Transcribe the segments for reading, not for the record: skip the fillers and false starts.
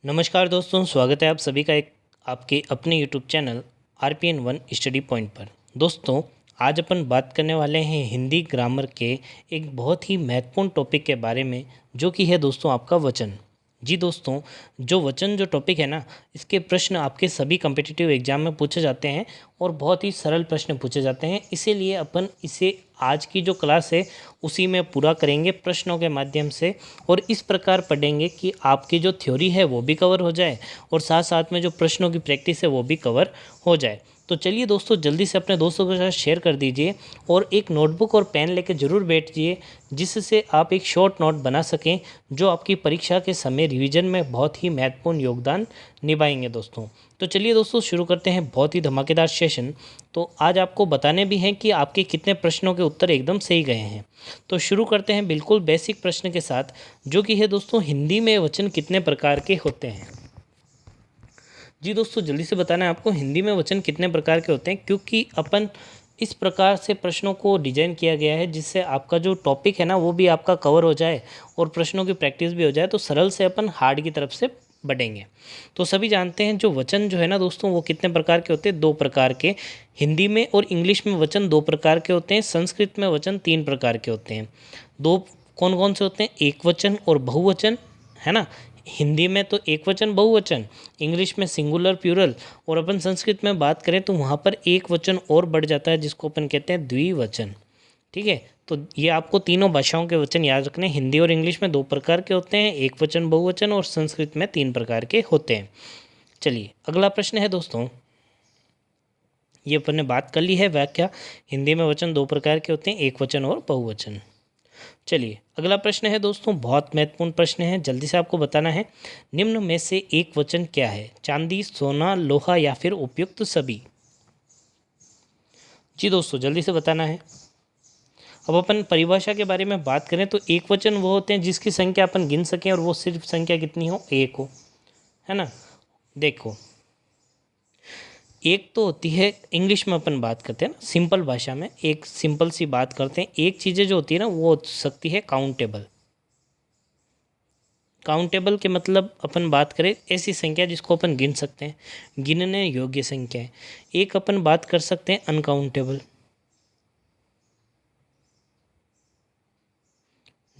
नमस्कार दोस्तों, स्वागत है आप सभी का एक आपके अपने YouTube channel RPN1 study point पर। दोस्तों, आज अपन बात करने वाले हैं हिंदी ग्रामर के एक बहुत ही महत्वपूर्ण टॉपिक के बारे में, जो कि है दोस्तों आपका वचन। जी दोस्तों, जो वचन जो टॉपिक है ना, इसके प्रश्न आपके सभी कम्पिटिटिव एग्जाम में पूछे जाते हैं और बहुत ही सरल प्रश्न पूछे जाते हैं। इसीलिए अपन इसे आज की जो क्लास है उसी में पूरा करेंगे प्रश्नों के माध्यम से, और इस प्रकार पढ़ेंगे कि आपकी जो थ्योरी है वो भी कवर हो जाए और साथ साथ में जो प्रश्नों की प्रैक्टिस है वो भी कवर हो जाए। तो चलिए दोस्तों, जल्दी से अपने दोस्तों के साथ शेयर कर दीजिए और एक नोटबुक और पेन लेकर ज़रूर बैठिए, जिससे आप एक शॉर्ट नोट बना सकें जो आपकी परीक्षा के समय रिवीजन में बहुत ही महत्वपूर्ण योगदान निभाएंगे दोस्तों। तो चलिए दोस्तों, शुरू करते हैं बहुत ही धमाकेदार सेशन। तो आज आपको बताने भी हैं कि आपके कितने प्रश्नों के उत्तर एकदम सही गए हैं। तो शुरू करते हैं बिल्कुल बेसिक प्रश्न के साथ, जो कि है दोस्तों, हिंदी में वचन कितने प्रकार के होते हैं। जी दोस्तों, जल्दी से बताना है आपको हिंदी में वचन कितने प्रकार के होते हैं, क्योंकि अपन इस प्रकार से प्रश्नों को डिजाइन किया गया है जिससे आपका जो टॉपिक है ना वो भी आपका कवर हो जाए और प्रश्नों की प्रैक्टिस भी हो जाए। तो सरल से अपन हार्ड की तरफ से बढ़ेंगे। तो सभी जानते हैं जो वचन जो है ना दोस्तों, वो कितने प्रकार के होते हैं, दो प्रकार के। हिंदी में और इंग्लिश में वचन दो प्रकार के होते हैं, संस्कृत में वचन तीन प्रकार के होते हैं। दो कौन कौन से होते हैं, एक वचन और बहुवचन, है ना। हिंदी में तो एक वचन बहुवचन, इंग्लिश में सिंगुलर प्लूरल, और अपन संस्कृत में बात करें तो वहाँ पर एक वचन और बढ़ जाता है जिसको अपन कहते हैं द्विवचन। ठीक है, तो ये आपको तीनों भाषाओं के वचन याद रखने। हिंदी और इंग्लिश में दो प्रकार के होते हैं, एक वचन बहुवचन, और संस्कृत में तीन प्रकार के होते हैं। चलिए अगला प्रश्न है दोस्तों, ये अपन ने बात कर ली है व्याख्या। हिंदी में वचन दो प्रकार के होते हैं, एक वचन और बहुवचन। चलिए अगला प्रश्न है दोस्तों, बहुत महत्वपूर्ण प्रश्न है, जल्दी से आपको बताना है। निम्न में से एक वचन क्या है, चांदी, सोना, लोहा या फिर उपयुक्त सभी। जी दोस्तों, जल्दी से बताना है। अब अपन परिभाषा के बारे में बात करें तो एक वचन वो होते हैं जिसकी संख्या अपन गिन सकें और वो सिर्फ संख्या कितनी हो, एक हो, है ना। देखो, एक तो होती है, इंग्लिश में अपन बात करते हैं ना, सिंपल भाषा में एक सिंपल सी बात करते हैं। एक चीज़ें जो होती है ना वो हो सकती है काउंटेबल। काउंटेबल के मतलब अपन बात करें ऐसी संख्या जिसको अपन गिन सकते हैं, गिनने योग्य संख्या है। एक अपन बात कर सकते हैं अनकाउंटेबल,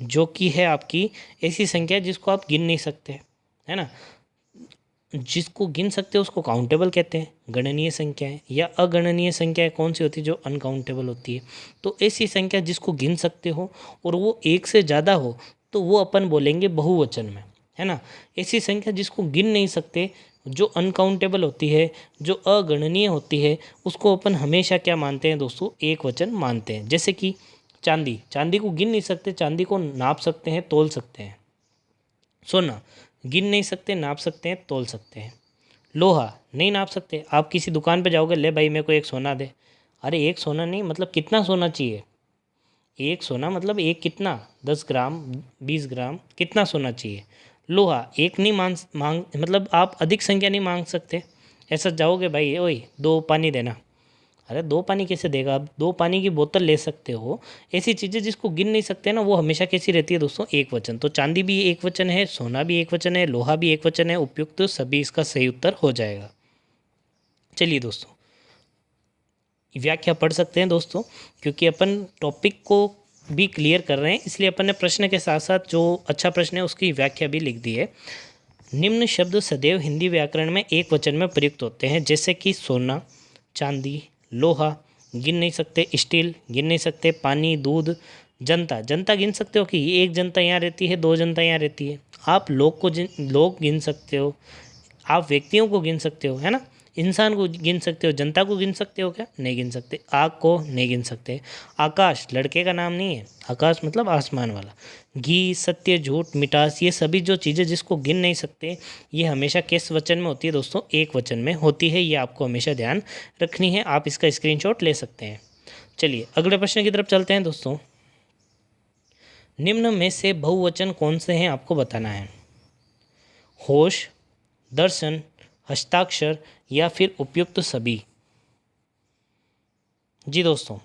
जो कि है आपकी ऐसी संख्या जिसको आप गिन नहीं सकते, है ना। जिसको गिन सकते हो उसको काउंटेबल कहते हैं, गणनीय संख्या है। या अगणनीय संख्या कौन सी होती है, जो अनकाउंटेबल होती है। तो ऐसी संख्या जिसको गिन सकते हो और वो एक से ज़्यादा हो तो वो अपन बोलेंगे बहुवचन में, है ना। ऐसी संख्या जिसको गिन नहीं सकते, जो अनकाउंटेबल होती है, जो अगणनीय होती है, उसको अपन हमेशा क्या मानते हैं दोस्तों, एक वचन मानते हैं। जैसे कि चांदी, चांदी को गिन नहीं सकते, चांदी को नाप सकते हैं, तोल सकते हैं। सोना गिन नहीं सकते, नाप सकते हैं, तोल सकते हैं। लोहा नहीं नाप सकते, आप किसी दुकान पे जाओगे, ले भाई मेरे को एक सोना दे। अरे एक सोना नहीं, मतलब कितना सोना चाहिए, एक सोना मतलब एक कितना, 10 ग्राम, 20 ग्राम, कितना सोना चाहिए। लोहा एक नहीं मांग मतलब आप अधिक संख्या नहीं मांग सकते। ऐसा जाओगे, भाई ओए दो पानी देना, अरे दो पानी कैसे देगा, आप दो पानी की बोतल ले सकते हो। ऐसी चीज़ें जिसको गिन नहीं सकते ना, वो हमेशा कैसी रहती है दोस्तों, एक वचन। तो चांदी भी एक वचन है, सोना भी एक वचन है, लोहा भी एक वचन है, उपयुक्त सभी इसका सही उत्तर हो जाएगा। चलिए दोस्तों, व्याख्या पढ़ सकते हैं दोस्तों, क्योंकि अपन टॉपिक को भी क्लियर कर रहे हैं, इसलिए अपन ने प्रश्न के साथ साथ जो अच्छा प्रश्न है उसकी व्याख्या भी लिख दी है। निम्न शब्द सदैव हिंदी व्याकरण में एक वचन में प्रयुक्त होते हैं, जैसे कि सोना, चांदी, लोहा गिन नहीं सकते, स्टील गिन नहीं सकते, पानी, दूध, जनता, जनता गिन सकते हो कि एक जनता यहाँ रहती है, दो जनता यहाँ रहती है। आप लोग गिन सकते हो, आप व्यक्तियों को गिन सकते हो, है ना। इंसान को गिन सकते हो, जनता को गिन सकते हो क्या, नहीं गिन सकते। आग को नहीं गिन सकते। आकाश लड़के का नाम नहीं है, आकाश मतलब आसमान वाला। घी, सत्य, झूठ, मिठास, ये सभी जो चीज़ें जिसको गिन नहीं सकते, ये हमेशा किस वचन में होती है दोस्तों, एक वचन में होती है। ये आपको हमेशा ध्यान रखनी है, आप इसका स्क्रीनशॉट ले सकते हैं। चलिए अगले प्रश्न की तरफ चलते हैं दोस्तों। निम्न में से बहुवचन कौन से हैं आपको बताना है, होश, दर्शन, हस्ताक्षर या फिर उपयुक्त सभी। जी दोस्तों,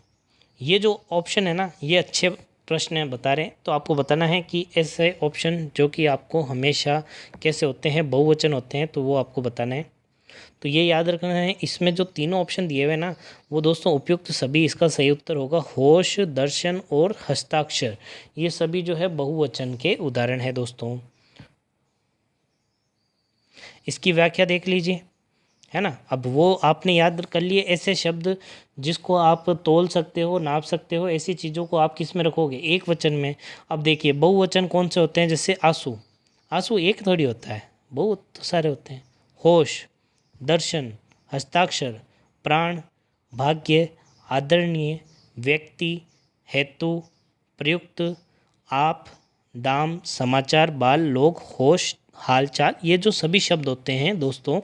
ये जो ऑप्शन है ना, ये अच्छे प्रश्न बता रहे हैं तो आपको बताना है कि ऐसे ऑप्शन जो कि आपको हमेशा कैसे होते हैं, बहुवचन होते हैं, तो वो आपको बताना है। तो ये याद रखना है, इसमें जो तीनों ऑप्शन दिए हुए ना वो दोस्तों उपयुक्त सभी, इसका सही उत्तर होगा होश, दर्शन और हस्ताक्षर। ये सभी जो है बहुवचन के उदाहरण है दोस्तों। इसकी व्याख्या देख लीजिए, है ना। अब वो आपने याद कर लिए ऐसे शब्द जिसको आप तोल सकते हो, नाप सकते हो, ऐसी चीज़ों को आप किस में रखोगे, एक वचन में। अब देखिए बहुवचन कौन से होते हैं, जैसे आंसू, आंसू एक थोड़ी होता है, बहुत सारे होते हैं। होश, दर्शन, हस्ताक्षर, प्राण, भाग्य, आदरणीय, व्यक्ति, हेतु, प्रयुक्त, आप, दाम, समाचार, बाल, लोग, होश, हालचाल, ये जो सभी शब्द होते हैं दोस्तों,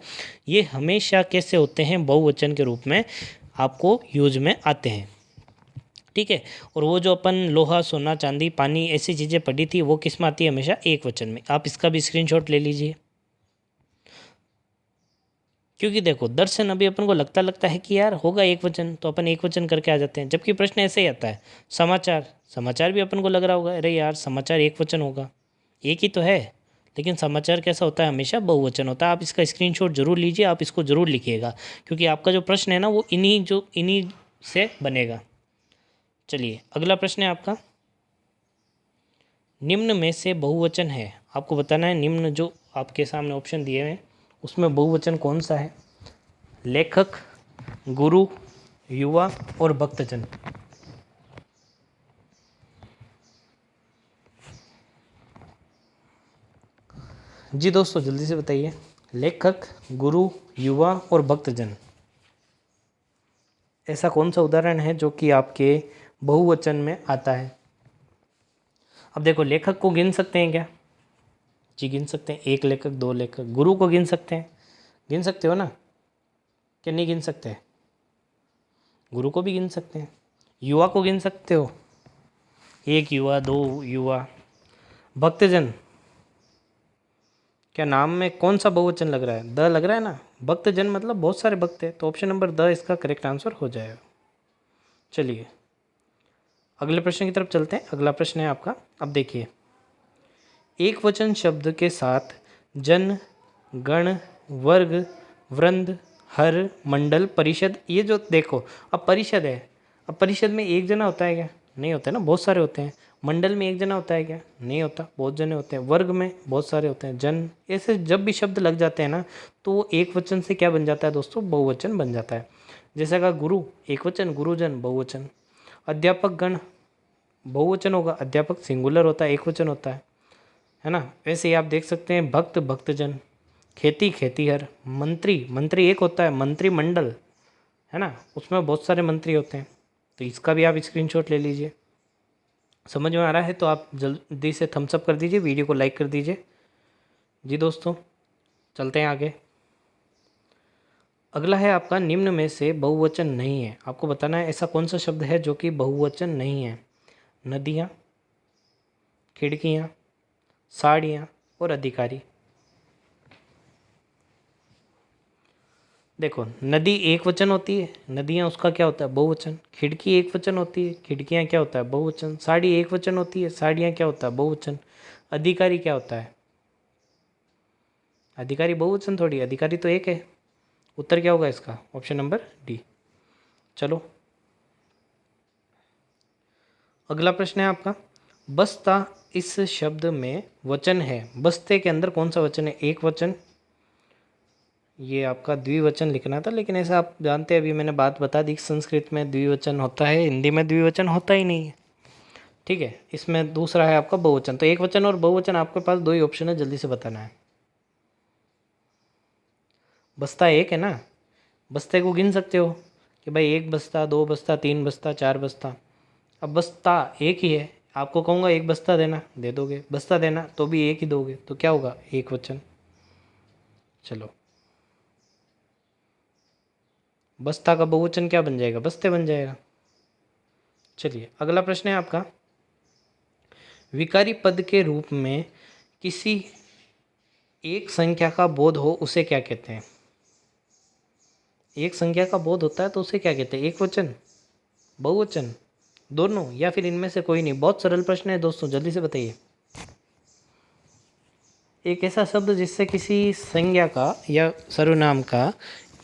ये हमेशा कैसे होते हैं, बहुवचन के रूप में आपको यूज में आते हैं। ठीक है। और वो जो अपन लोहा, सोना, चांदी, पानी, ऐसी चीज़ें पढ़ी थी, वो किस में आती है, हमेशा एक वचन में। आप इसका भी स्क्रीनशॉट ले लीजिए, क्योंकि देखो दर्शन अभी अपन को लगता है कि यार होगा एक वचन, तो अपन एक वचन करके आ जाते हैं, जबकि प्रश्न ऐसे ही आता है। समाचार, समाचार भी अपन को लग रहा होगा अरे यार समाचार एक वचन होगा, एक ही तो है, लेकिन समाचार कैसा होता है, हमेशा बहुवचन होता है। आप इसका स्क्रीनशॉट जरूर लीजिए, आप इसको जरूर लिखिएगा, क्योंकि आपका जो प्रश्न है ना वो इन्हीं से बनेगा। चलिए अगला प्रश्न है आपका, निम्न में से बहुवचन है, आपको बताना है निम्न जो आपके सामने ऑप्शन दिए हुए हैं उसमें बहुवचन कौन सा है। लेखक, गुरु, युवा और भक्तजन। जी दोस्तों जल्दी से बताइए, लेखक, गुरु, युवा और भक्तजन, ऐसा कौन सा उदाहरण है जो कि आपके बहुवचन में आता है। अब देखो लेखक को गिन सकते हैं क्या, जी गिन सकते हैं, एक लेखक, दो लेखक। गुरु को गिन सकते हैं, गिन सकते हो ना, कि नहीं गिन सकते, गुरु को भी गिन सकते हैं। युवा को गिन सकते हो, एक युवा, दो युवा। भक्तजन, क्या नाम में कौन सा बहुवचन लग रहा है, द लग रहा है ना, भक्तजन मतलब बहुत सारे भक्त हैं, तो ऑप्शन नंबर द इसका करेक्ट आंसर हो जाएगा। चलिए अगले प्रश्न की तरफ चलते हैं। अगला प्रश्न है आपका, अब देखिए, एक वचन शब्द के साथ जन, गण, वर्ग, वृंद, हर, मंडल, परिषद, ये जो देखो अब परिषद है, अब परिषद में एक जना होता है क्या, नहीं होता है ना, बहुत सारे होते हैं। मंडल में एक जना होता है क्या, नहीं होता, बहुत जने होते हैं। वर्ग में बहुत सारे होते हैं। जन, ऐसे जब भी शब्द लग जाते हैं ना तो वो एक वचन से क्या बन जाता है दोस्तों, बहुवचन बन जाता है। जैसे कहा गुरु एक वचन, गुरुजन बहुवचन। अध्यापक गण बहुवचन होगा, अध्यापक सिंगुलर होता है, एक वचन होता है ना। वैसे ही आप देख सकते हैं भक्त भक्तजन, खेती खेतीहर, मंत्री मंत्री एक होता है, मंत्रिमंडल, है ना, उसमें बहुत सारे मंत्री होते हैं। तो इसका भी आप स्क्रीनशॉट ले लीजिए। समझ में आ रहा है तो आप जल्दी से थम्स अप कर दीजिए, वीडियो को लाइक कर दीजिए। जी दोस्तों चलते हैं आगे। अगला है आपका, निम्न में से बहुवचन नहीं है, आपको बताना है ऐसा कौन सा शब्द है जो कि बहुवचन नहीं है। नदियाँ, खिड़कियाँ, साड़ियाँ और अधिकारी। देखो नदी एक वचन होती है, नदियाँ उसका क्या होता है, बहुवचन। खिड़की एक वचन होती है, खिड़कियाँ क्या होता है, बहुवचन। साड़ी एक वचन होती है, साड़ियाँ क्या होता है, बहुवचन। अधिकारी क्या होता है, अधिकारी बहुवचन थोड़ी, अधिकारी तो एक है। उत्तर क्या होगा इसका, ऑप्शन नंबर डी। चलो अगला प्रश्न है आपका, बस्ता इस शब्द में वचन है, बस्ते के अंदर कौन सा वचन है, एक वचन। ये आपका द्विवचन लिखना था, लेकिन ऐसा आप जानते हैं, अभी मैंने बात बता दी, संस्कृत में द्विवचन होता है, हिंदी में द्विवचन होता ही नहीं है। ठीक है, इसमें दूसरा है आपका बहुवचन। तो एक वचन और बहुवचन आपके पास दो ही ऑप्शन है, जल्दी से बताना है। बस्ता एक है ना, बस्ते को गिन सकते हो कि भाई एक बस्ता, दो बस्ता, तीन बस्ता, चार बस्ता। अब बस्ता एक ही है, आपको कहूँगा एक बस्ता देना, दे दोगे, बस्ता देना तो भी एक ही दोगे, तो क्या होगा, एक वचन। चलो बस्ता का बहुवचन क्या बन जाएगा, बस्ते बन जाएगा। चलिए अगला प्रश्न है आपका, विकारी पद के रूप में किसी एक संख्या का बोध हो उसे क्या कहते हैं। एक संख्या का बोध होता है तो उसे क्या कहते हैं, एक वचन, बहुवचन, दोनों या फिर इनमें से कोई नहीं? बहुत सरल प्रश्न है दोस्तों, जल्दी से बताइए। एक ऐसा शब्द जिससे किसी संज्ञा का या सर्वनाम का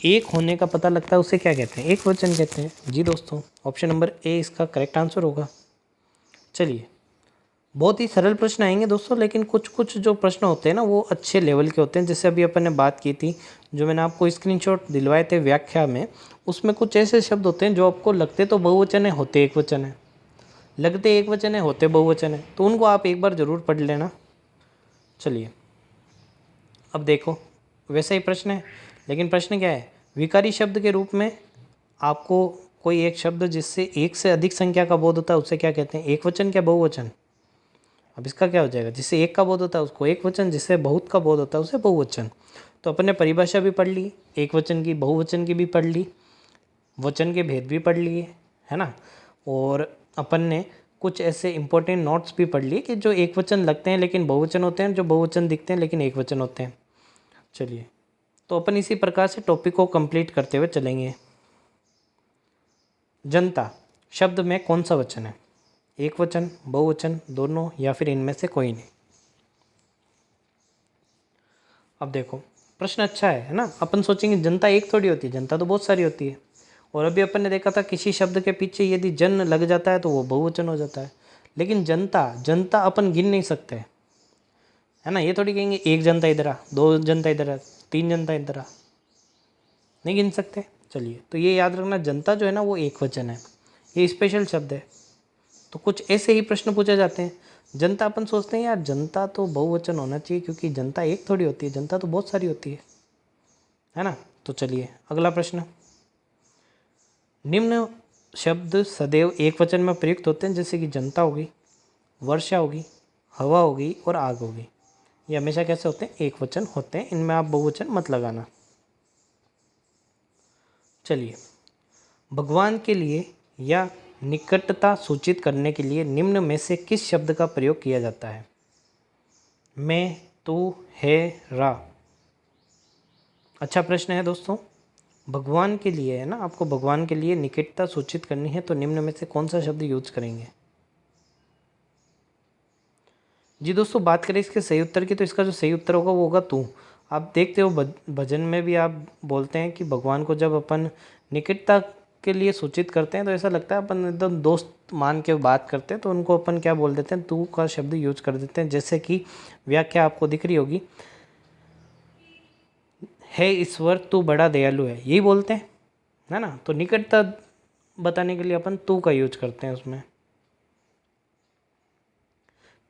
एक होने का पता लगता है उसे क्या कहते हैं? एक वचन कहते हैं। जी दोस्तों, ऑप्शन नंबर ए इसका करेक्ट आंसर होगा। चलिए, बहुत ही सरल प्रश्न आएंगे दोस्तों, लेकिन कुछ कुछ जो प्रश्न होते हैं ना वो अच्छे लेवल के होते हैं। जैसे अभी अपन ने बात की थी, जो मैंने आपको स्क्रीनशॉट दिलवाए थे व्याख्या में, उसमें कुछ ऐसे शब्द होते हैं जो आपको लगते तो बहुवचन है, होते एक वचन है, लगते एक वचन है, होते बहुवचन है, तो उनको आप एक बार ज़रूर पढ़ लेना। चलिए, अब देखो, वैसा ही प्रश्न है, लेकिन प्रश्न क्या है? विकारी शब्द के रूप में आपको कोई एक शब्द जिससे एक से अधिक संख्या का बोध होता है उसे क्या कहते हैं? एक वचन क्या बहुवचन? अब इसका क्या हो जाएगा? जिससे एक का बोध होता है उसको एक वचन, जिससे बहुत का बोध होता है उसे बहुवचन। तो अपन ने परिभाषा भी पढ़ ली, एक वचन की, बहुवचन की भी पढ़ ली, वचन के भेद भी पढ़ लिए, है ना। और अपन ने कुछ ऐसे इंपॉर्टेंट नोट्स भी पढ़ लिए कि जो एक वचन लगते हैं लेकिन बहुवचन होते हैं, जो बहुवचन दिखते हैं लेकिन एक वचन होते हैं। चलिए, तो अपन इसी प्रकार से टॉपिक को कंप्लीट करते हुए चलेंगे। जनता शब्द में कौन सा वचन है? एक वचन, बहुवचन, दोनों या फिर इनमें से कोई नहीं? अब देखो, प्रश्न अच्छा है ना। अपन सोचेंगे जनता एक थोड़ी होती है, जनता तो बहुत सारी होती है। और अभी अपन ने देखा था किसी शब्द के पीछे यदि जन लग जाता है तो वो बहुवचन हो जाता है। लेकिन जनता, जनता अपन गिन नहीं सकते, है ना। ये थोड़ी कहेंगे एक जनता इधर आ, दो जनता इधर आ, तीन जनता इधर आ, नहीं गिन सकते। चलिए, तो ये याद रखना, जनता जो है ना वो एक वचन है, ये स्पेशल शब्द है। तो कुछ ऐसे ही प्रश्न पूछे जाते हैं। जनता अपन सोचते हैं यार जनता तो बहुवचन होना चाहिए, क्योंकि जनता एक थोड़ी होती है, जनता तो बहुत सारी होती है ना। तो चलिए, अगला प्रश्न। निम्न शब्द सदैव एक वचन में प्रयुक्त होते हैं, जैसे कि जनता होगी, वर्षा होगी, हवा होगी और आग होगी। ये हमेशा कैसे होते हैं? एक वचन होते हैं, इनमें आप बहुवचन मत लगाना। चलिए, भगवान के लिए या निकटता सूचित करने के लिए निम्न में से किस शब्द का प्रयोग किया जाता है? मैं, तू, है, रा। अच्छा प्रश्न है दोस्तों। भगवान के लिए है ना, आपको भगवान के लिए निकटता सूचित करनी है, तो निम्न में से कौन सा शब्द यूज करेंगे? जी दोस्तों, बात करें इसके सही उत्तर की, तो इसका जो सही उत्तर होगा वो होगा तू। आप देखते हो भजन में भी आप बोलते हैं कि भगवान को जब अपन निकटता के लिए सूचित करते हैं तो ऐसा लगता है अपन एकदम दोस्त मान के बात करते हैं, तो उनको अपन क्या बोल देते हैं? तू का शब्द यूज कर देते हैं। जैसे कि व्याख्या आपको दिख रही होगी, हे ईश्वर तू बड़ा दयालु है, यही बोलते हैं, है ना। तो निकटता बताने के लिए अपन तू का यूज करते हैं उसमें।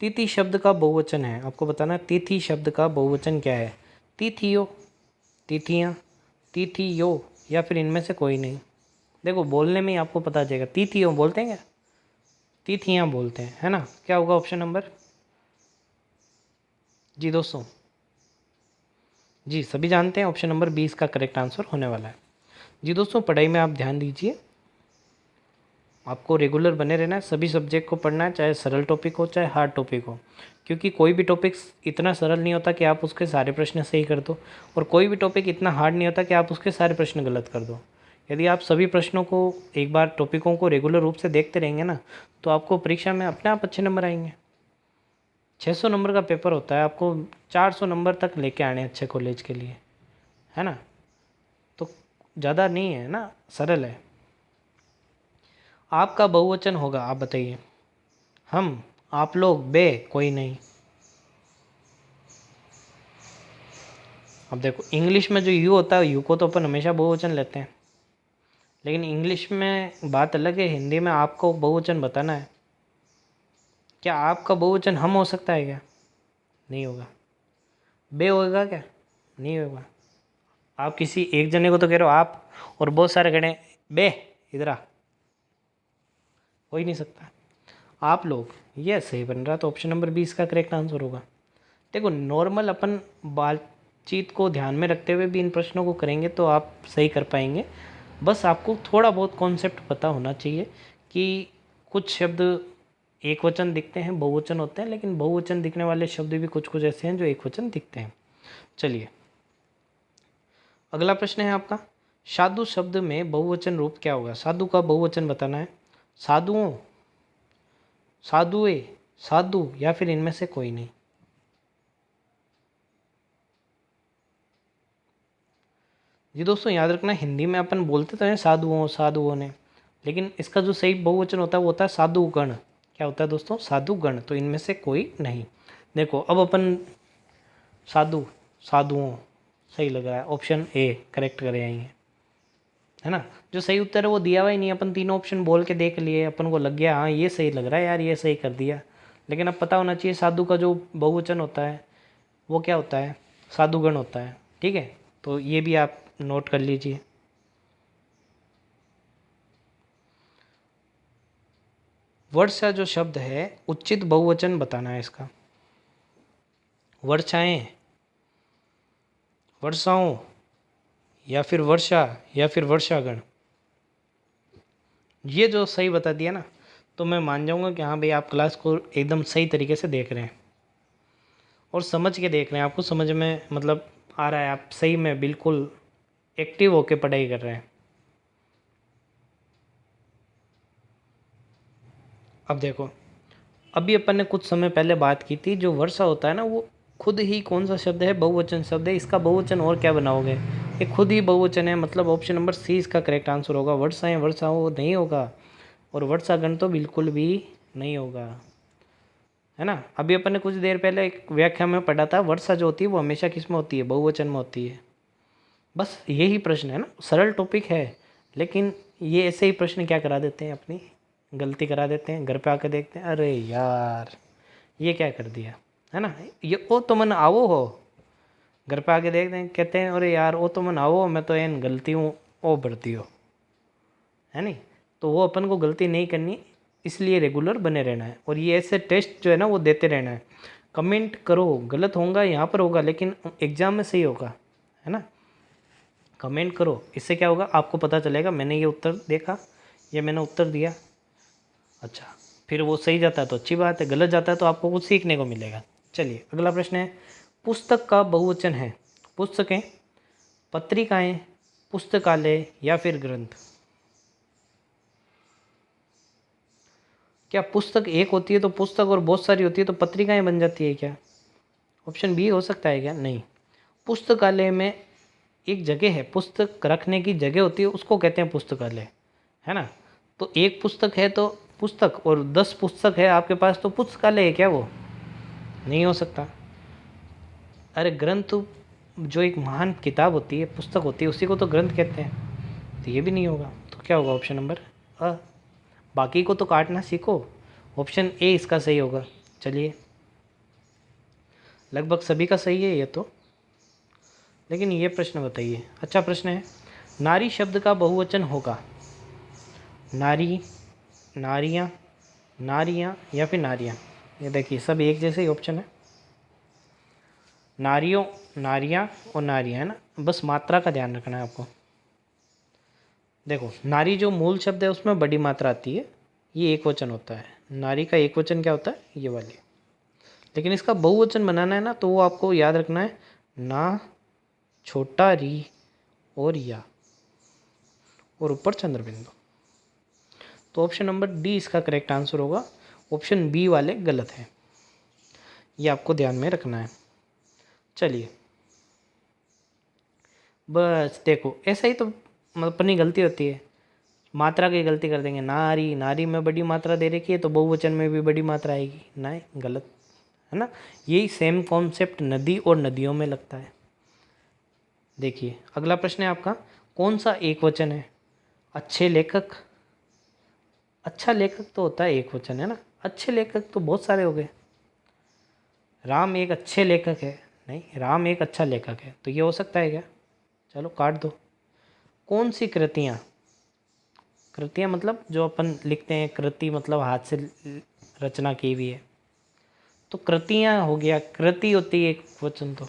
तिथि शब्द का बहुवचन है, आपको बताना है तिथि शब्द का बहुवचन क्या है? तिथियो, तिथियाँ, तिथियो या फिर इनमें से कोई नहीं? देखो, बोलने में ही आपको पता चलेगा। तिथियो बोलते हैं क्या? तिथियाँ बोलते हैं, है ना। क्या होगा ऑप्शन नंबर? जी दोस्तों, जी सभी जानते हैं ऑप्शन नंबर 20 का करेक्ट आंसर होने वाला है। जी दोस्तों, पढ़ाई में आप ध्यान दीजिए, आपको रेगुलर बने रहना है, सभी सब्जेक्ट को पढ़ना है, चाहे सरल टॉपिक हो चाहे हार्ड टॉपिक हो, क्योंकि कोई भी टॉपिक इतना सरल नहीं होता कि आप उसके सारे प्रश्न सही कर दो, और कोई भी टॉपिक इतना हार्ड नहीं होता कि आप उसके सारे प्रश्न गलत कर दो। यदि आप सभी प्रश्नों को एक बार टॉपिकों को रेगुलर रूप से देखते रहेंगे ना, तो आपको परीक्षा में अपने आप अच्छे नंबर आएंगे। 600 नंबर का पेपर होता है, आपको 400 नंबर तक लेके आने अच्छे कॉलेज के लिए, है ना। तो ज़्यादा नहीं है ना, सरल है। आपका बहुवचन होगा, आप बताइए। हम, आप लोग, बे, कोई नहीं। अब देखो, इंग्लिश में जो यू होता है, यू को तो अपन हमेशा बहुवचन लेते हैं, लेकिन इंग्लिश में बात अलग है, हिंदी में आपको बहुवचन बताना है। क्या आपका बहुवचन हम हो सकता है क्या? नहीं होगा। बे होगा क्या? नहीं होगा। आप किसी एक जने को तो कह रहे हो आप, और बहुत सारे खड़े बे इधर आ, हो ही नहीं सकता। आप लोग, ये सही बन रहा, तो ऑप्शन नंबर 20 का करेक्ट आंसर होगा। देखो, नॉर्मल अपन बातचीत को ध्यान में रखते हुए भी इन प्रश्नों को करेंगे तो आप सही कर पाएंगे। बस आपको थोड़ा बहुत कॉन्सेप्ट पता होना चाहिए कि कुछ शब्द एक वचन दिखते हैं, बहुवचन होते हैं, लेकिन बहुवचन दिखने वाले शब्द भी कुछ कुछ ऐसे हैं जो एक वचन दिखते हैं। चलिए, अगला प्रश्न है आपका, साधु शब्द में बहुवचन रूप क्या होगा? साधु का बहुवचन बताना है। साधुओं, साधुए, साधु या फिर इनमें से कोई नहीं। जी दोस्तों याद रखना, हिंदी में अपन बोलते तो हैं साधुओं साधुओं ने, लेकिन इसका जो सही बहुवचन होता है वो होता है साधुगण। क्या होता है दोस्तों? साधुगण। तो इनमें से कोई नहीं। देखो अब अपन साधु, साधुओं सही लग रहा है, ऑप्शन ए करेक्ट करे आएंगे, है ना। जो सही उत्तर है वो दिया हुआ ही नहीं, अपन तीनों ऑप्शन बोल के देख लिए, अपन को लग गया हाँ ये सही लग रहा है यार, ये सही कर दिया। लेकिन अब पता होना चाहिए साधु का जो बहुवचन होता है वो क्या होता है? साधुगण होता है। ठीक है, तो ये भी आप नोट कर लीजिए। वर्षा जो शब्द है उचित बहुवचन बताना है इसका। वर्षाएं, वर्षाओं, या फिर वर्षा, या फिर वर्षागण। ये जो सही बता दिया ना, तो मैं मान जाऊंगा कि हाँ भाई आप क्लास को एकदम सही तरीके से देख रहे हैं और समझ के देख रहे हैं, आपको समझ में मतलब आ रहा है, आप सही में बिल्कुल एक्टिव होके पढ़ाई कर रहे हैं। अब देखो, अभी अपन ने कुछ समय पहले बात की थी, जो वर्षा होता है ना वो खुद ही कौन सा शब्द है? बहुवचन शब्द है। इसका बहुवचन और क्या बनाओगे? ये खुद ही बहुवचन है, मतलब ऑप्शन नंबर सी इसका करेक्ट आंसर होगा। वर्षाएं, वर्षाओं नहीं होगा, और वर्षागण तो बिल्कुल भी नहीं होगा, है ना। अभी अपन ने कुछ देर पहले एक व्याख्या में पढ़ा था, वर्षा जो होती है वो हमेशा किस में होती है? बहुवचन में होती है। बस यही प्रश्न है ना, सरल टॉपिक है, लेकिन ये ऐसे ही प्रश्न क्या करा देते हैं, अपनी गलती करा देते हैं। घर पे आकर देखते हैं, अरे यार ये क्या कर दिया, है ना। ये ओ तो मन आवो हो, घर पे आके देखते हैं, कहते हैं अरे यार ओ तो मन आवो, मैं तो एन गलती हूँ ओ बढ़ती हो, है नहीं। तो वो अपन को गलती नहीं करनी, इसलिए रेगुलर बने रहना है, और ये ऐसे टेस्ट जो है ना वो देते रहना है। कमेंट करो, गलत होगा यहाँ पर होगा लेकिन एग्ज़ाम में सही होगा, है ना। कमेंट करो, इससे क्या होगा आपको पता चलेगा मैंने ये उत्तर देखा, ये मैंने उत्तर दिया। अच्छा, फिर वो सही जाता है तो अच्छी बात है, गलत जाता है तो आपको कुछ सीखने को मिलेगा। चलिए अगला प्रश्न है, पुस्तक का बहुवचन है। पुस्तकें, पत्रिकाएं, पुस्तकालय या फिर ग्रंथ। क्या पुस्तक एक होती है तो पुस्तक और बहुत सारी होती है तो पत्रिकाएं बन जाती है क्या? ऑप्शन बी हो सकता है क्या? नहीं। पुस्तकालय में एक जगह है, पुस्तक रखने की जगह होती है, उसको कहते हैं पुस्तकालय, है ना। तो एक पुस्तक है तो पुस्तक, और 10 पुस्तक है आपके पास तो पुस्तकालय है क्या? वो नहीं हो सकता। अरे ग्रंथ जो एक महान किताब होती है, पुस्तक होती है, उसी को तो ग्रंथ कहते हैं, तो ये भी नहीं होगा। तो क्या होगा? ऑप्शन नंबर अ। बाकी को तो काटना सीखो, ऑप्शन ए इसका सही होगा। चलिए लगभग सभी का सही है ये तो, लेकिन ये प्रश्न बताइए, अच्छा प्रश्न है। नारी शब्द का बहुवचन होगा? नारी, नारियाँ, नारियाँ या फिर नारियाँ। ये देखिए सब एक जैसे ही ऑप्शन है, नारियों, नारियाँ और नारियाँ, है ना। बस मात्रा का ध्यान रखना है आपको। देखो नारी जो मूल शब्द है उसमें बड़ी मात्रा आती है, ये एक वचन होता है। नारी का एक वचन क्या होता है? ये वाली। लेकिन इसका बहुवचन बनाना है ना, तो वो आपको याद रखना है, ना, छोटा री और या, और ऊपर चंद्र बिंदु। तो ऑप्शन नंबर डी इसका करेक्ट आंसर होगा, ऑप्शन बी वाले गलत है, ये आपको ध्यान में रखना है। चलिए बस देखो ऐसा ही तो मतलब अपनी गलती होती है, मात्रा की गलती कर देंगे। नारी, नारी में बड़ी मात्रा दे रखी है तो बहुवचन में भी बड़ी मात्रा आएगी, नहीं गलत, है ना। यही सेम कॉन्सेप्ट नदी और नदियों में लगता है। देखिए अगला प्रश्न है आपका, कौन सा एक वचन है? अच्छे लेखक, अच्छा लेखक तो होता है एक वचन, है ना। अच्छे लेखक तो बहुत सारे हो गए। राम एक अच्छे लेखक है, नहीं राम एक अच्छा लेखक है, तो ये हो सकता है क्या? चलो काट दो। कौन सी कृतियाँ, कृतियाँ मतलब जो अपन लिखते हैं, कृति मतलब हाथ से रचना की हुई है, तो कृतियाँ हो गया, कृति होती है एक वचन। तो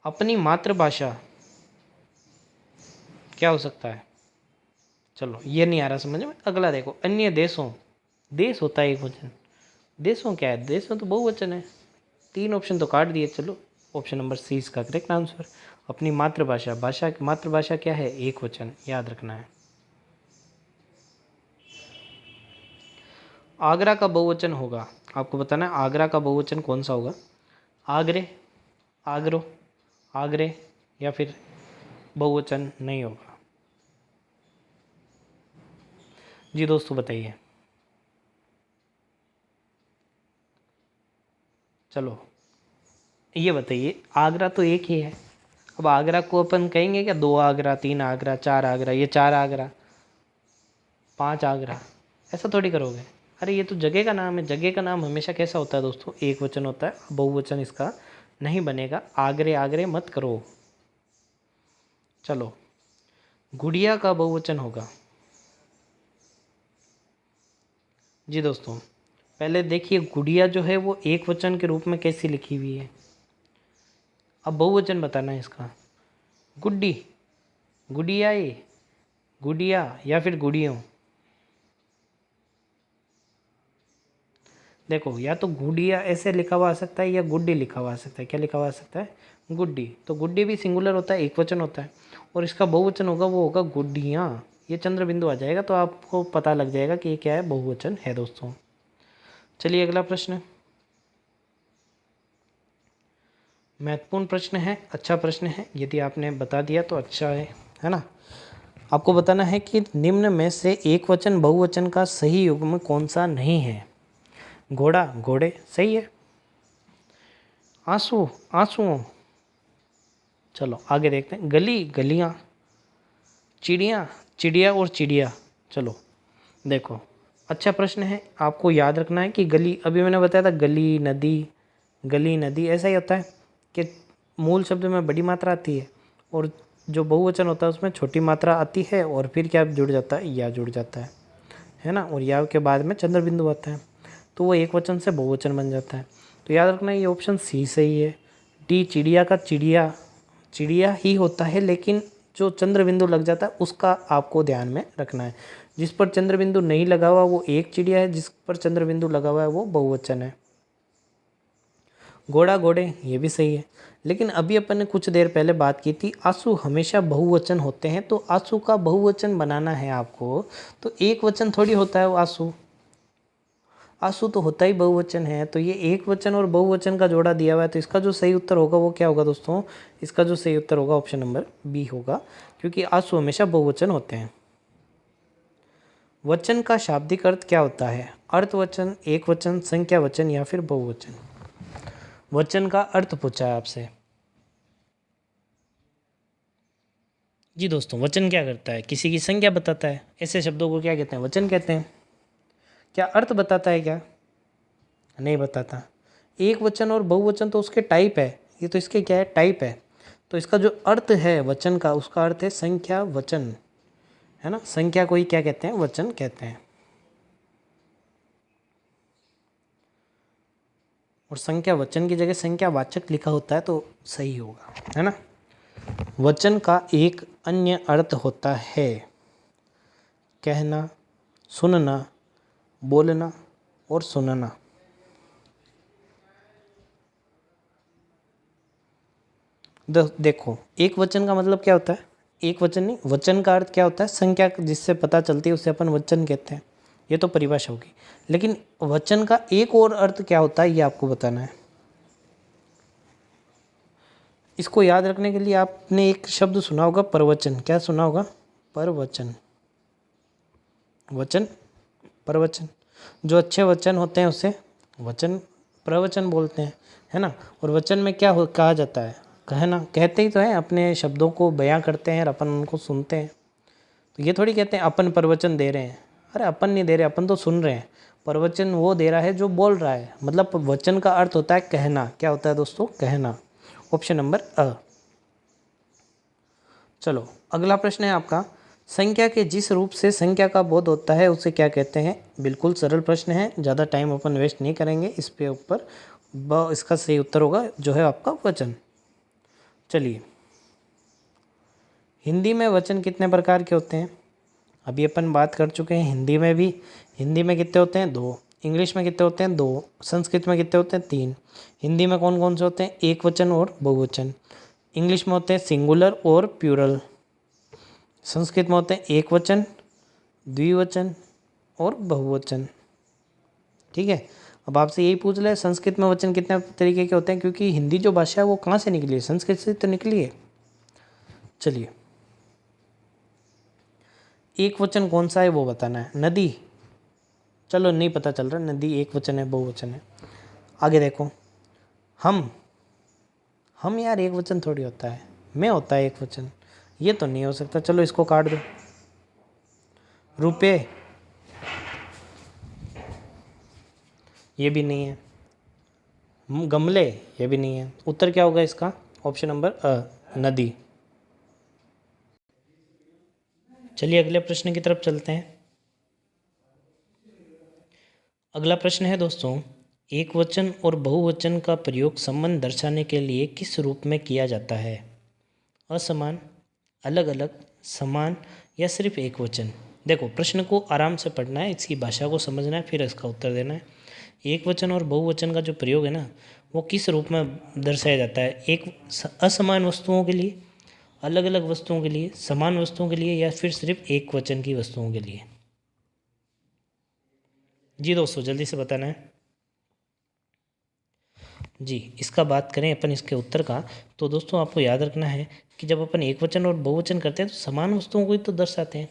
अपनी मातृभाषा क्या हो सकता है? चलो ये नहीं आ रहा समझ में, अगला देखो, अन्य देशों, देश होता है एक वचन, देशों क्या है? देशों तो बहुवचन है। तीन ऑप्शन तो काट दिए, चलो ऑप्शन नंबर सी इसका करेक्ट आंसर। अपनी मातृभाषा, भाषा, मातृभाषा क्या है? एक वचन, याद रखना है। आगरा का बहुवचन होगा, आपको बताना है आगरा का बहुवचन कौन सा होगा। आगरे, आगरो, आगरे, या फिर बहुवचन नहीं होगा। जी दोस्तों बताइए। चलो ये बताइए, आगरा तो एक ही है। अब आगरा को अपन कहेंगे क्या 2 आगरा, 3 आगरा, 4 आगरा, ये 4 आगरा, 5 आगरा, ऐसा थोड़ी करोगे। अरे ये तो जगह का नाम है, जगह का नाम हमेशा कैसा होता है दोस्तों, एक वचन होता है, बहुवचन इसका नहीं बनेगा। आगरे आगरे मत करो। चलो, गुड़िया का बहुवचन होगा। जी दोस्तों, पहले देखिए गुड़िया जो है वो एक वचन के रूप में कैसी लिखी हुई है। अब बहुवचन बताना है इसका। गुड्डी, गुड़ियाई, गुड़िया, या फिर गुड़ियों। देखो, या तो गुड़िया ऐसे लिखा हुआ आ सकता है या गुड्डी लिखा हुआ आ सकता है। क्या लिखा हुआ आ सकता है? गुड्डी। तो गुड्डी भी सिंगुलर होता है, एक वचन होता है, और इसका बहुवचन होगा वो होगा गुड्डियाँ। ये चंद्र बिंदु आ जाएगा तो आपको पता लग जाएगा कि ये क्या है, बहुवचन है दोस्तों। चलिए अगला प्रश्न, महत्वपूर्ण प्रश्न है, अच्छा प्रश्न है। यदि आपने बता दिया तो अच्छा है ना। आपको बताना है कि निम्न में से एक वचन बहुवचन का सही युग्म कौन सा नहीं है। घोड़ा, घोड़े, सही है। आंसू, आंसुओं। चलो आगे देखते हैं। गली, गलियाँ। चिड़िया, चिड़िया और चिड़िया। चलो देखो, अच्छा प्रश्न है। आपको याद रखना है कि गली, अभी मैंने बताया था गली, नदी, गली, नदी, ऐसा ही होता है कि मूल शब्द में बड़ी मात्रा आती है और जो बहुवचन होता है उसमें छोटी मात्रा आती है, और फिर क्या जुड़ जाता है, या जुड़ जाता है ना। और या के बाद में चंद्र बिंदु आता है, तो वो एक वचन से बहुवचन बन जाता है। तो याद रखना ये ऑप्शन सी सही है। डी, चिड़िया का चिड़िया, चिड़िया ही होता है, लेकिन जो चंद्र बिंदु लग जाता है उसका आपको ध्यान में रखना है। जिस पर चंद्र बिंदु नहीं लगा हुआ वो एक चिड़िया है, जिस पर चंद्र बिंदु लगा हुआ है वो बहुवचन है। घोड़ा, घोड़े, ये भी सही है। लेकिन अभी अपन ने कुछ देर पहले बात की थी, आंसू हमेशा बहुवचन होते हैं, तो आंसू का बहुवचन बनाना है आपको, तो एक वचन थोड़ी होता है वो आंसू। आंसू तो होता ही बहुवचन है, तो ये एक वचन और बहुवचन का जोड़ा दिया हुआ है, तो इसका जो सही उत्तर होगा वो क्या होगा दोस्तों, इसका जो सही उत्तर होगा ऑप्शन नंबर बी होगा, क्योंकि आंसू हमेशा बहुवचन होते हैं। वचन का शाब्दिक अर्थ क्या होता है? अर्थवचन, एक वचन, संख्या वचन, या फिर बहुवचन। वचन का अर्थ पूछा है आपसे। जी दोस्तों, वचन क्या करता है? किसी की संख्या बताता है। ऐसे शब्दों को क्या कहते हैं? वचन कहते हैं। क्या अर्थ बताता है? क्या नहीं बताता। एक वचन और बहुवचन तो उसके टाइप है, ये तो इसके क्या है, टाइप है। तो इसका जो अर्थ है वचन का, उसका अर्थ है संख्या वचन, है ना। संख्या को ही क्या कहते हैं? वचन कहते हैं। और संख्या वचन की जगह संख्या वाचक लिखा होता है तो सही होगा, है ना। वचन का एक अन्य अर्थ होता है कहना, सुनना, बोलना और सुनना। देखो, एक वचन का मतलब क्या होता है? एक वचन नहीं, वचन का अर्थ क्या होता है? संख्या जिससे पता चलती है उसे अपन वचन कहते हैं। ये तो परिभाषा होगी। लेकिन वचन का एक और अर्थ क्या होता है ये आपको बताना है। इसको याद रखने के लिए आपने एक शब्द सुना होगा, प्रवचन। क्या सुना होगा? प्रवचन, वचन, प्रवचन। जो अच्छे वचन होते हैं उसे वचन, प्रवचन बोलते हैं, है ना। और वचन में क्या कहा जाता है? कहना, कहते ही तो है, अपने शब्दों को बयां करते हैं और अपन उनको सुनते हैं। तो ये थोड़ी कहते हैं अपन प्रवचन दे रहे हैं। अरे अपन नहीं दे रहे, अपन तो सुन रहे हैं। प्रवचन वो दे रहा है जो बोल रहा है। मतलब वचन का अर्थ होता है कहना। क्या होता है दोस्तों? कहना। ऑप्शन नंबर अ। चलो अगला प्रश्न है आपका, संख्या के जिस रूप से संख्या का बोध होता है उसे क्या कहते हैं? बिल्कुल सरल प्रश्न है, ज़्यादा टाइम अपन वेस्ट नहीं करेंगे इस पे ऊपर। इसका सही उत्तर होगा जो है आपका वचन। चलिए, हिंदी में वचन कितने प्रकार के होते हैं? अभी अपन बात कर चुके हैं हिंदी में भी। हिंदी में कितने होते हैं? 2। इंग्लिश में कितने होते हैं? 2। संस्कृत में कितने होते हैं? 3। हिंदी में कौन कौन से होते हैं? एक वचन और बहुवचन। इंग्लिश में होते हैं सिंगुलर और प्लूरल। संस्कृत में होते हैं एक वचन, द्विवचन और बहुवचन। ठीक है। अब आपसे यही पूछ ले संस्कृत में वचन कितने तरीके के होते हैं, क्योंकि हिंदी जो भाषा है वो कहाँ से निकली है, संस्कृत से तो निकली है। चलिए, एक वचन कौन सा है वो बताना है। नदी, चलो नहीं पता चल रहा, नदी एक वचन है बहुवचन है। आगे देखो, हम यार एक वचन थोड़ी होता है, मैं होता है एक वचन, ये तो नहीं हो सकता, चलो इसको काट दो। रुपये, ये भी नहीं है। गमले, ये भी नहीं है। उत्तर क्या होगा इसका, ऑप्शन नंबर नदी। चलिए अगले प्रश्न की तरफ चलते हैं। अगला प्रश्न है दोस्तों, एक वचन और बहुवचन का प्रयोग संबंध दर्शाने के लिए किस रूप में किया जाता है। असमान, अलग अलग, समान या सिर्फ एक वचन। देखो प्रश्न को आराम से पढ़ना है, इसकी भाषा को समझना है, फिर इसका उत्तर देना है। एक वचन और बहुवचन का जो प्रयोग है ना, वो किस रूप में दर्शाया जाता है। एक असमान वस्तुओं के लिए, अलग अलग वस्तुओं के लिए, समान वस्तुओं के लिए, या फिर सिर्फ एक वचन की वस्तुओं के लिए। जी दोस्तों जल्दी से बताना है। जी, इसका बात करें अपन इसके उत्तर का, तो दोस्तों आपको याद रखना है कि जब अपन एक वचन और बहुवचन करते हैं तो समान वस्तुओं को ही तो दर्शाते हैं।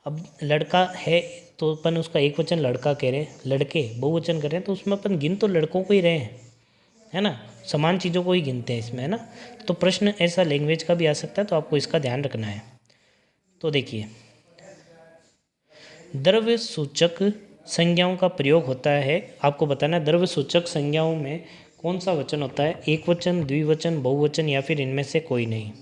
अब लड़का है तो अपन उसका एक वचन लड़का कह रहे हैं, लड़के बहुवचन कर रहे हैं तो उसमें अपन गिन तो लड़कों को ही रहे हैं, है ना, समान चीज़ों को ही गिनते हैं इसमें, है ना। तो प्रश्न ऐसा लैंग्वेज का भी आ सकता है, तो आपको इसका ध्यान रखना है। तो देखिए, द्रव्य सूचक संज्ञाओं का प्रयोग होता है, आपको बताना है द्रव्य सूचक संज्ञाओं में कौन सा वचन होता है, एक वचन, द्विवचन, बहुवचन या फिर इनमें से कोई नहीं।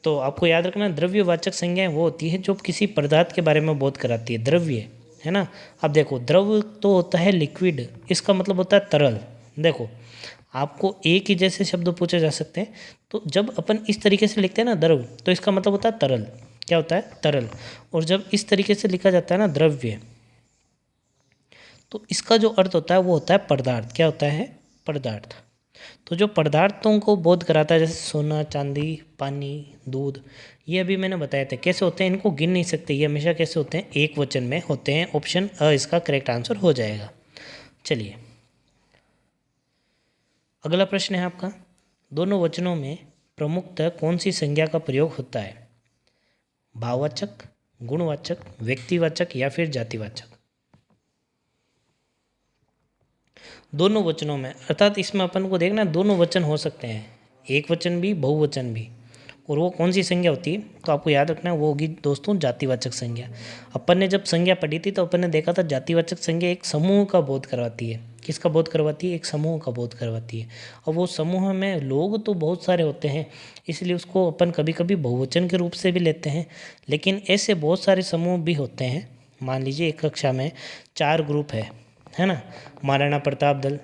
तो आपको याद रखना, द्रव्यवाचक संज्ञाएं वो होती है जो किसी पदार्थ के बारे में बोध कराती है, द्रव्य, है ना। अब देखो द्रव तो होता है लिक्विड, इसका मतलब होता है तरल। देखो आपको एक ही जैसे शब्द पूछे जा सकते हैं, तो जब अपन इस तरीके से लिखते हैं ना द्रव, तो इसका मतलब होता है तरल। क्या होता है, तरल। और जब इस तरीके से लिखा जाता है ना द्रव्य, तो इसका जो अर्थ होता है वो होता है पदार्थ। क्या होता है, पदार्थ। तो जो पदार्थों को बोध कराता है, जैसे सोना, चांदी, पानी, दूध, ये अभी मैंने बताया था कैसे होते हैं, इनको गिन नहीं सकते, ये हमेशा कैसे होते हैं, एक वचन में होते हैं। ऑप्शन अ इसका करेक्ट आंसर हो जाएगा। चलिए अगला प्रश्न है आपका, दोनों वचनों में प्रमुखतः कौन सी संज्ञा का प्रयोग होता है, भाववाचक, गुणवाचक, व्यक्तिवाचक या फिर जातिवाचक। दोनों वचनों में, अर्थात इसमें अपन को देखना दोनों वचन हो सकते हैं, एक वचन भी बहुवचन भी, और वो कौन सी संज्ञा होती है, तो आपको याद रखना है वो होगी दोस्तों जातिवाचक संज्ञा। अपन ने जब संज्ञा पढ़ी थी तो अपन ने देखा था जातिवाचक संज्ञा एक समूह का बोध करवाती है। किसका बोध करवाती है, एक समूह का बोध करवाती है। और वो समूह में लोग तो बहुत सारे होते हैं, इसलिए उसको अपन कभी कभी बहुवचन के रूप से भी लेते हैं। लेकिन ऐसे बहुत सारे समूह भी होते हैं, मान लीजिए एक कक्षा में 4 ग्रुप है ना, महाराणा प्रताप दल।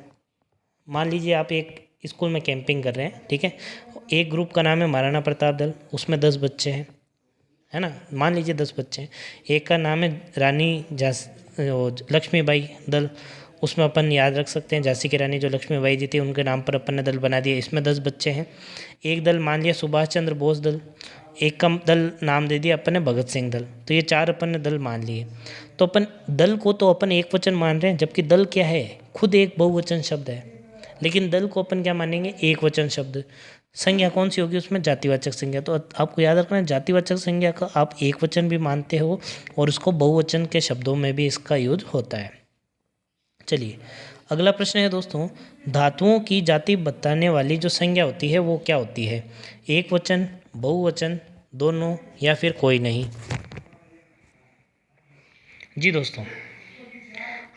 मान लीजिए आप एक स्कूल में कैंपिंग कर रहे हैं, ठीक है, एक ग्रुप का नाम है महाराणा प्रताप दल, उसमें 10 बच्चे हैं, है ना, मान लीजिए 10 बच्चे हैं। एक का नाम है रानी लक्ष्मीबाई दल, उसमें अपन याद रख सकते हैं झांसी की रानी जो लक्ष्मीबाई जी थी उनके नाम पर अपन ने दल बना दिया, इसमें 10 बच्चे हैं। एक दल मान लिया सुभाष चंद्र बोस दल, एक का दल नाम दे दिया अपन ने भगत सिंह दल, तो ये 4 अपन ने दल मान लिए। तो अपन दल को तो अपन एक वचन मान रहे हैं, जबकि दल क्या है, खुद एक बहुवचन शब्द है, लेकिन दल को अपन क्या मानेंगे, एक वचन शब्द। संज्ञा कौन सी होगी उसमें, जातिवाचक संज्ञा। तो आपको याद रखना है जातिवाचक संज्ञा का आप एक वचन भी मानते हो और उसको बहुवचन के शब्दों में भी इसका यूज होता है। चलिए अगला प्रश्न है दोस्तों, धातुओं की जाति बताने वाली जो संज्ञा होती है वो क्या होती है, एक वचन, बहुवचन, दोनों या फिर कोई नहीं। जी दोस्तों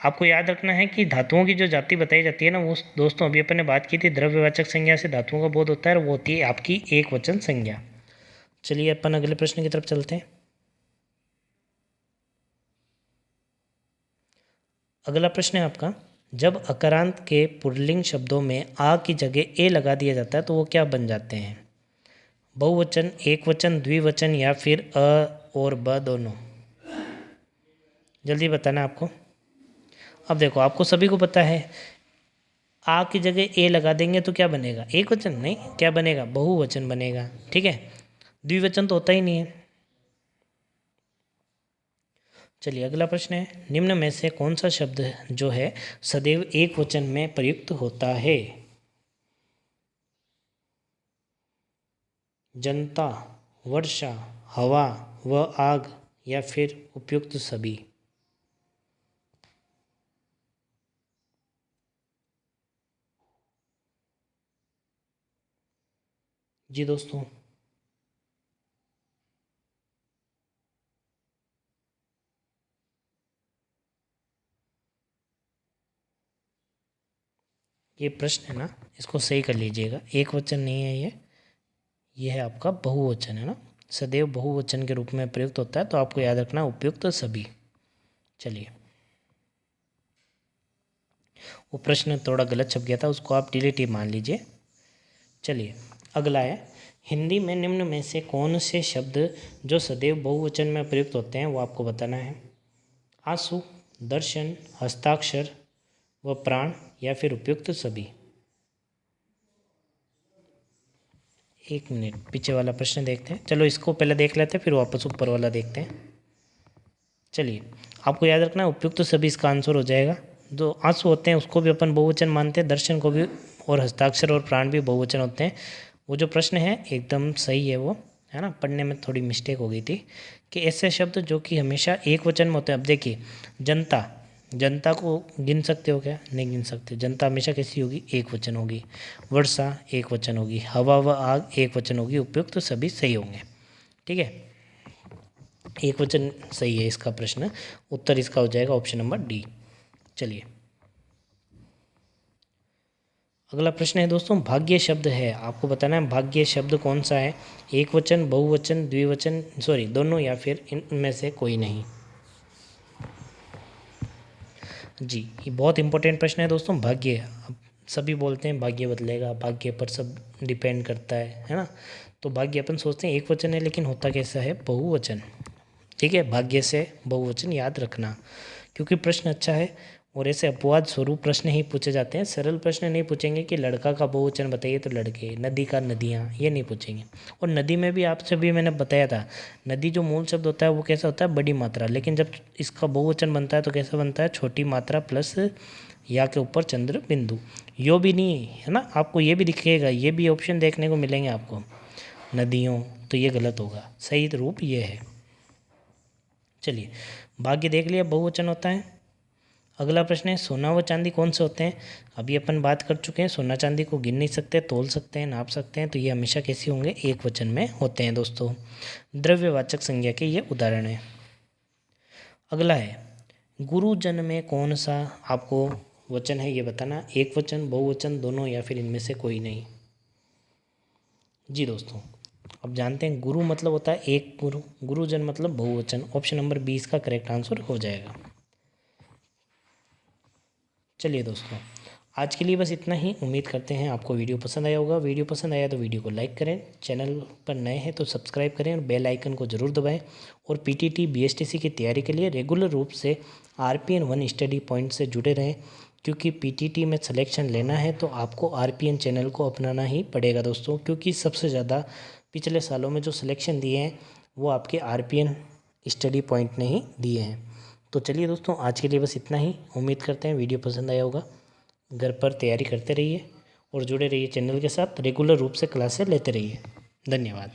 आपको याद रखना है कि धातुओं की जो जाति बताई जाती है ना, वो दोस्तों अभी अपन ने बात की थी द्रव्यवाचक संज्ञा से धातुओं का बोध होता है, वो होती है आपकी एक वचन संज्ञा। चलिए अपन अगले प्रश्न की तरफ चलते हैं। अगला प्रश्न है आपका, जब अकारांत के पुल्लिंग शब्दों में आ की जगह ए लगा दिया जाता है तो वो क्या बन जाते हैं, बहुवचन, एक वचन, द्विवचन या फिर अ और ब दोनों। जल्दी बताना आपको। अब देखो आपको सभी को पता है, आ की जगह ए लगा देंगे तो क्या बनेगा, एक वचन नहीं, क्या बनेगा, बहुवचन बनेगा, ठीक है, द्विवचन तो होता ही नहीं है। चलिए अगला प्रश्न है, निम्न में से कौन सा शब्द जो है सदैव एक वचन में प्रयुक्त होता है? जनता, वर्षा, हवा व आग या फिर उपयुक्त सभी? जी दोस्तों, ये प्रश्न है ना, इसको सही कर लीजिएगा। एक वचन नहीं है ये है आपका बहुवचन है ना, सदैव बहुवचन के रूप में प्रयुक्त होता है, तो आपको याद रखना उपयुक्त सभी। चलिए, वो प्रश्न थोड़ा गलत छप गया था, उसको आप डिलीट ही मान लीजिए। चलिए अगला है, हिंदी में निम्न में से कौन से शब्द जो सदैव बहुवचन में प्रयुक्त होते हैं वो आपको बताना है? आंसू, दर्शन, हस्ताक्षर व प्राण या फिर उपयुक्त सभी? एक मिनट, पीछे वाला प्रश्न देखते हैं। चलो इसको पहले देख लेते हैं, फिर वापस ऊपर वाला देखते हैं। चलिए, आपको याद रखना है उपयुक्त सभी इसका आंसर हो जाएगा। जो आंसू होते हैं उसको भी अपन बहुवचन मानते हैं, दर्शन को भी, और हस्ताक्षर और प्राण भी बहुवचन होते हैं। वो जो प्रश्न है एकदम सही है वो, है ना, पढ़ने में थोड़ी मिस्टेक हो गई थी कि ऐसे शब्द जो कि हमेशा एक वचन में होते हैं। अब देखिए, जनता, जनता को गिन सकते हो क्या? नहीं गिन सकते। जनता हमेशा कैसी होगी? एक वचन होगी। वर्षा एक वचन होगी, हवा व आग एक वचन होगी, उपयुक्त तो सभी सही होंगे। ठीक है, एक वचन सही है इसका प्रश्न, उत्तर इसका हो जाएगा ऑप्शन नंबर डी। चलिए अगला प्रश्न है दोस्तों, भाग्य शब्द है, आपको बताना है भाग्य शब्द कौन सा है? एक वचन, बहुवचन, द्विवचन, सॉरी दोनों, या फिर इनमें से कोई नहीं? जी, ये बहुत इंपॉर्टेंट प्रश्न है दोस्तों। भाग्य, अब सभी बोलते हैं भाग्य बदलेगा, भाग्य पर सब डिपेंड करता है ना। तो भाग्य अपन सोचते हैं एक वचन है, लेकिन होता कैसा है? बहुवचन। ठीक है, भाग्य से बहुवचन याद रखना, क्योंकि प्रश्न अच्छा है और ऐसे अपवाद स्वरूप प्रश्न ही पूछे जाते हैं। सरल प्रश्न नहीं पूछेंगे कि लड़का का बहुवचन बताइए तो लड़के, नदी का नदियाँ, ये नहीं पूछेंगे। और नदी में भी आपसे भी मैंने बताया था, नदी जो मूल शब्द होता है वो कैसा होता है? बड़ी मात्रा, लेकिन जब इसका बहुवचन बनता है तो कैसा बनता है? छोटी मात्रा प्लस या के ऊपर चंद्र बिंदु। यो भी नहीं है ना, आपको ये भी दिखेगा, ये भी ऑप्शन देखने को मिलेंगे आपको, नदियों, तो ये गलत होगा, सही रूप ये है। चलिए, भाग्य देख लिया बहुवचन होता है। अगला प्रश्न है, सोना व चांदी कौन से होते हैं? अभी अपन बात कर चुके हैं, सोना चांदी को गिन नहीं सकते, तोल सकते हैं, नाप सकते हैं, तो ये हमेशा कैसे होंगे? एक वचन में होते हैं दोस्तों। द्रव्यवाचक संज्ञा के ये उदाहरण हैं। अगला है, गुरुजन में कौन सा आपको वचन है ये बताना, एक वचन, बहुवचन, दोनों, या फिर इनमें से कोई नहीं? जी दोस्तों, अब जानते हैं, गुरु मतलब होता है एक गुरु, गुरुजन मतलब बहुवचन, ऑप्शन नंबर 20 का करेक्ट आंसर हो जाएगा। चलिए दोस्तों, आज के लिए बस इतना ही। उम्मीद करते हैं आपको वीडियो पसंद आया होगा। वीडियो पसंद आया तो वीडियो को लाइक करें, चैनल पर नए हैं तो सब्सक्राइब करें और बेल आइकन को ज़रूर दबाएं। और पीटीटी बीएसटीसी की तैयारी के लिए रेगुलर रूप से आरपीएन 1 स्टडी पॉइंट से जुड़े रहें, क्योंकि पीटीटी में सिलेक्शन लेना है तो आपको आरपीएन चैनल को अपनाना ही पड़ेगा दोस्तों, क्योंकि सबसे ज़्यादा पिछले सालों में जो सिलेक्शन दिए हैं वो आपके आरपीएन स्टडी पॉइंट ने ही दिए हैं। तो चलिए दोस्तों, आज के लिए बस इतना ही। उम्मीद करते हैं वीडियो पसंद आया होगा। घर पर तैयारी करते रहिए और जुड़े रहिए चैनल के साथ, रेगुलर रूप से क्लासें लेते रहिए। धन्यवाद।